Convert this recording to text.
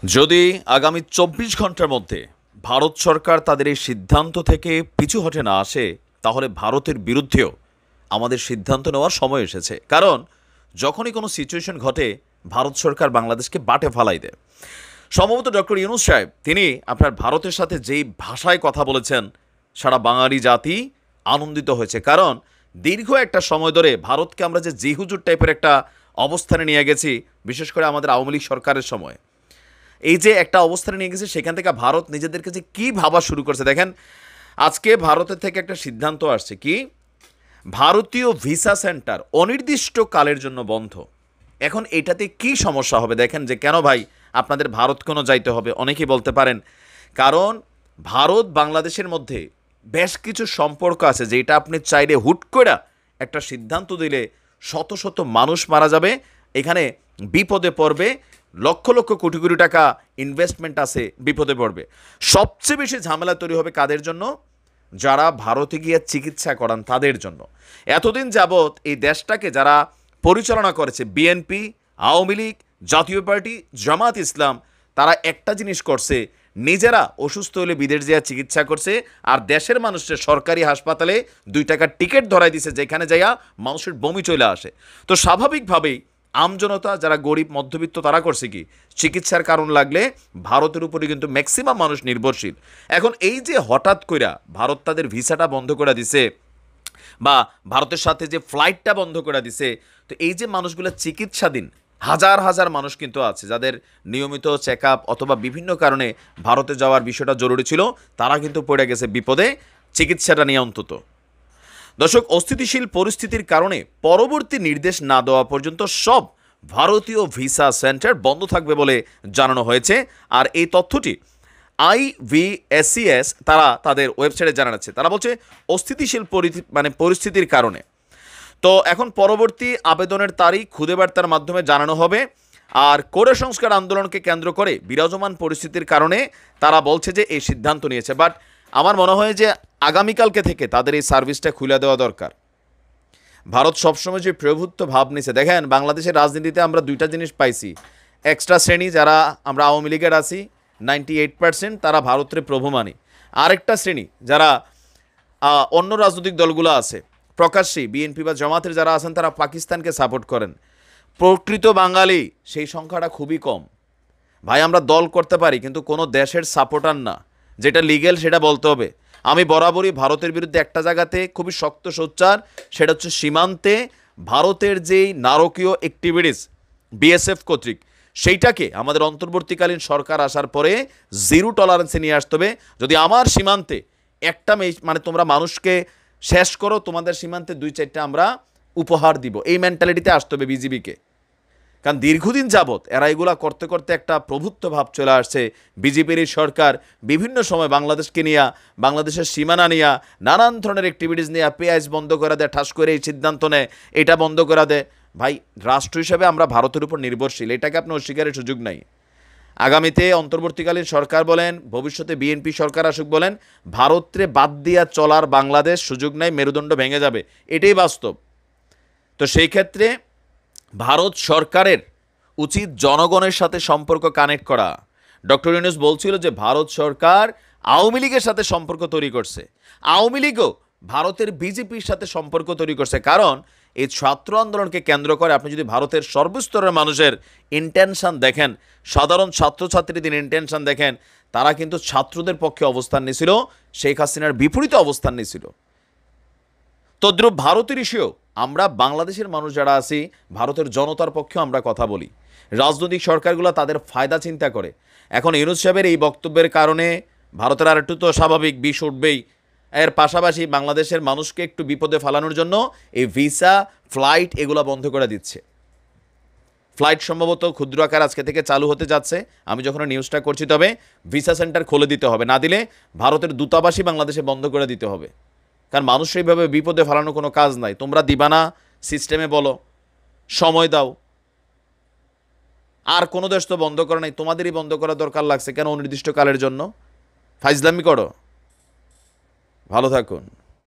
যদি আগামী ২৪ ঘন্টার মধ্যে ভারত সরকার তাদের এই সিদ্ধান্ত থেকে পিছু হটে না আসে, তাহলে ভারতের বিরুদ্ধেও আমাদের সিদ্ধান্ত নেওয়ার সময় এসেছে। কারণ যখনই কোনো সিচুয়েশন ঘটে, ভারত সরকার বাংলাদেশকে বাটে ফালাই দেয়। সম্ভবত ডক্টর ইউনূস সাহেব তিনি আপনার ভারতের সাথে যেই ভাষায় কথা বলেছেন, সারা বাঙালি জাতি আনন্দিত হয়েছে। কারণ দীর্ঘ একটা সময় ধরে ভারতকে আমরা যে জিহুজুর টাইপের একটা অবস্থানে নিয়ে গেছি, বিশেষ করে আমাদের আওয়ামী লীগ সরকারের সময়, এই যে একটা অবস্থানে নিয়ে গেছে, সেখান থেকে ভারত নিজেদেরকে যে কী ভাবা শুরু করছে দেখেন। আজকে ভারতের থেকে একটা সিদ্ধান্ত আসছে কি, ভারতীয় ভিসা সেন্টার অনির্দিষ্ট কালের জন্য বন্ধ। এখন এটাতে কি সমস্যা হবে দেখেন, যে কেন ভাই আপনাদের ভারত কোনো যাইতে হবে? অনেকেই বলতে পারেন কারণ ভারত বাংলাদেশের মধ্যে বেশ কিছু সম্পর্ক আছে, যেটা আপনি চাইলে হুট করে একটা সিদ্ধান্ত দিলে শত শত মানুষ মারা যাবে, এখানে বিপদে পড়বে, লক্ষ লক্ষ কোটি কোটি টাকা ইনভেস্টমেন্ট আছে, বিপদে পড়বে। সবচেয়ে বেশি ঝামেলা তৈরি হবে কাদের জন্য? যারা ভারতে গিয়ে চিকিৎসা করান তাদের জন্য। এতদিন যাবৎ এই দেশটাকে যারা পরিচালনা করেছে, বিএনপি, আওয়ামী লীগ, জাতীয় পার্টি, জামাত ইসলাম, তারা একটা জিনিস করছে, নিজেরা অসুস্থ হলে বিদেশ যাওয়া চিকিৎসা করছে, আর দেশের মানুষের সরকারি হাসপাতালে 2 টাকার টিকিট ধরাই দিছে, যেখানে যাইয়া মানুষের বমি চলে আসে। তো স্বাভাবিকভাবেই আমজনতা যারা গরিব মধ্যবিত্ত, তারা করছে কি, চিকিৎসার কারণ লাগলে ভারতের উপরে কিন্তু ম্যাক্সিমাম মানুষ নির্ভরশীল। এখন এই যে হঠাৎ কইরা ভারত তাদের ভিসাটা বন্ধ করে দিছে, বা ভারতের সাথে যে ফ্লাইটটা বন্ধ করে দিছে, তো এই যে মানুষগুলো চিকিৎসাধীন, হাজার হাজার মানুষ কিন্তু আছে যাদের নিয়মিত চেক আপ অথবা বিভিন্ন কারণে ভারতে যাওয়ার বিষয়টা জরুরি ছিল, তারা কিন্তু পড়ে গেছে বিপদে, চিকিৎসাটা নিয়ে অন্তত। দর্শক, অস্থিতিশীল পরিস্থিতির কারণে পরবর্তী নির্দেশ না দেওয়া পর্যন্ত সব ভারতীয় ভিসা সেন্টার বন্ধ থাকবে বলে জানানো হয়েছে। আর এই তথ্যটি IVSCS তারা তাদের ওয়েবসাইটে জানাচ্ছে। তারা বলছে অস্থিতিশীল পরিস্থিতির কারণে। তো এখন পরবর্তী আবেদনের তারিখ খুদে বার্তার মাধ্যমে জানানো হবে। আর কোটা সংস্কার আন্দোলনকে কেন্দ্র করে বিরাজমান পরিস্থিতির কারণে তারা বলছে যে এই সিদ্ধান্ত নিয়েছে। বাট আমার মনে হয় যে আগামীকালকে থেকে তাদের এই সার্ভিসটা খুলে দেওয়া দরকার। ভারত সবসময় যে প্রভুত্ব ভাব নিছে, দেখেন বাংলাদেশের রাজনীতিতে আমরা 2টা জিনিস পাইছি। এক্সট্রা শ্রেণী যারা আমরা আওয়ামী লীগের আছি, 98% তারা ভারতের প্রভু মানি। আরেকটা শ্রেণী যারা অন্য রাজনৈতিক দলগুলো আছে, প্রকাশ্যে বিএনপি বা জামাতের যারা আছেন, তারা পাকিস্তানকে সাপোর্ট করেন। প্রকৃত বাঙালি সেই সংখ্যাটা খুবই কম। ভাই আমরা দল করতে পারি, কিন্তু কোনো দেশের সাপোর্টার না। যেটা লিগেল সেটা বলতে হবে। আমি বরাবরই ভারতের বিরুদ্ধে একটা জায়গাতে খুবই শক্ত সোচ্চার, সেটা হচ্ছে সীমান্তে ভারতের যেই নারকীয় অ্যাক্টিভিটিস বিএসএফ কর্তৃক, সেইটাকে আমাদের অন্তর্বর্তীকালীন সরকার আসার পরে জিরো টলারেন্সে নিয়ে আসতে হবে। যদি আমার সীমান্তে একটা তোমরা মানুষকে শেষ করো, তোমাদের সীমান্তে 2-4টা আমরা উপহার দিব, এই মেন্টালিটিতে আসতে হবে বিজিবিকে। কারণ দীর্ঘদিন যাবৎ এরা এগুলা করতে করতে একটা প্রভুত্ব ভাব চলে আসছে। বিজেপির এই সরকার বিভিন্ন সময় বাংলাদেশকে নিয়ে, বাংলাদেশের সীমানা নিয়ে, নানান ধরনের অ্যাক্টিভিটিস নিয়ে পেঁয়াজ বন্ধ করে দেয়, ঠাস করে এই সিদ্ধান্ত নেয়, এটা বন্ধ করে দেয়। ভাই রাষ্ট্র হিসেবে আমরা ভারতের উপর নির্ভরশীল, এটাকে আপনি অস্বীকারের সুযোগ নাই। আগামীতে অন্তর্বর্তীকালীন সরকার বলেন, ভবিষ্যতে বিএনপি সরকার আসুক বলেন, ভারতরে বাদ দিয়া চলার বাংলাদেশ সুযোগ নাই, মেরুদণ্ড ভেঙে যাবে, এটাই বাস্তব। তো সেই ক্ষেত্রে ভারত সরকারের উচিত জনগণের সাথে সম্পর্ক কানেক্ট করা। ডক্টর ইউনূস বলছিল যে ভারত সরকার আওয়ামী লীগের সাথে সম্পর্ক তৈরি করছে, আওয়ামী লীগও ভারতের বিজেপির সাথে সম্পর্ক তৈরি করছে। কারণ এই ছাত্র আন্দোলনকে কেন্দ্র করে আপনি যদি ভারতের সর্বস্তরের মানুষের ইন্টেনশন দেখেন, সাধারণ ছাত্রছাত্রীদের ইন্টেনশন দেখেন, তারা কিন্তু ছাত্রদের পক্ষে অবস্থান নিয়েছিল, শেখ হাসিনার বিপরীতে অবস্থান নিয়েছিল। তদ্রূপ ভারতের ইস্যুও আমরা বাংলাদেশের মানুষ যারা আছি, ভারতের জনতার পক্ষেও আমরা কথা বলি। রাজনৈতিক সরকারগুলো তাদের ফায়দা চিন্তা করে। এখন ইউনূস সাহেবের এই বক্তব্যের কারণে ভারতের আর একটু তো স্বাভাবিক বিষ উঠবেই। এর পাশাপাশি বাংলাদেশের মানুষকে একটু বিপদে ফেলানোর জন্য এই ভিসা, ফ্লাইট এগুলো বন্ধ করে দিচ্ছে। ফ্লাইট সম্ভবত ক্ষুদ্র আকার আজকে থেকে চালু হতে যাচ্ছে, আমি যখন নিউজটা করছি। তবে ভিসা সেন্টার খুলে দিতে হবে, না দিলে ভারতের দূতাবাসই বাংলাদেশে বন্ধ করে দিতে হবে। কারণ মানুষ এইভাবে বিপদে ফেলানোর কোনো কাজ নাই। তোমরা দিবা না, সিস্টেমে বলো, সময় দাও। আর কোনো দেশ তো বন্ধ করে নাই, তোমাদেরই বন্ধ করা দরকার লাগছে কেন অনির্দিষ্টকালের জন্য? ফাইজলামি করো। ভালো থাকুন।